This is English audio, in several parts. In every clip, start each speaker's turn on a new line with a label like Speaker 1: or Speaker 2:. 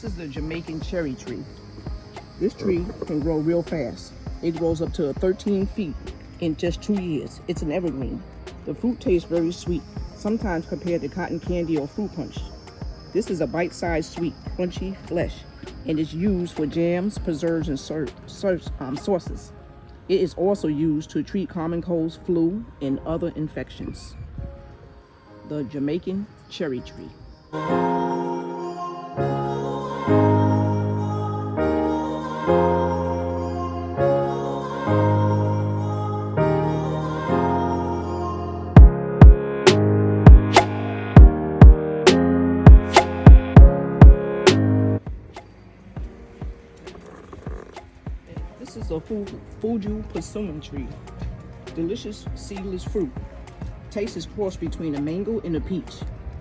Speaker 1: This is the Jamaican cherry tree. This tree can grow real fast. It grows up to 13 feet in just 2 years. It's an evergreen. The fruit tastes very sweet, sometimes compared to cotton candy or fruit punch. This is a bite-sized, sweet, crunchy flesh, and is used for jams, preserves, and sauces. It is also used to treat common colds, flu, and other infections. The Jamaican cherry tree. This is a Fuju persimmon tree. Delicious seedless fruit. Taste is cross between a mango and a peach.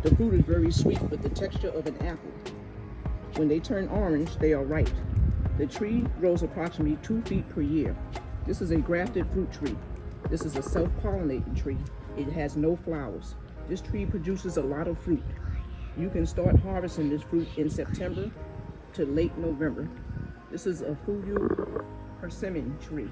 Speaker 1: The fruit is very sweet with the texture of an apple. When they turn orange, they are ripe. The tree grows approximately 2 feet per year. This is a grafted fruit tree. This is a self-pollinating tree. It has no flowers. This tree produces a lot of fruit. You can start harvesting this fruit in September to late November. This is a Fuju persimmon tree.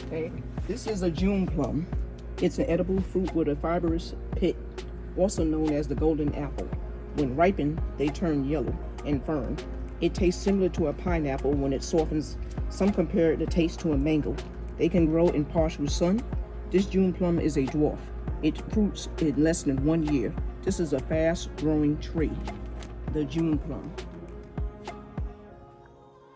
Speaker 1: Okay. This is a June plum. It's an edible fruit with a fibrous pit, also known as the golden apple. When ripened, they turn yellow and firm. It tastes similar to a pineapple when it softens. Some compare the taste to a mango. They can grow in partial sun. This June plum is a dwarf. It fruits in less than 1 year. This is a fast-growing tree, the June plum.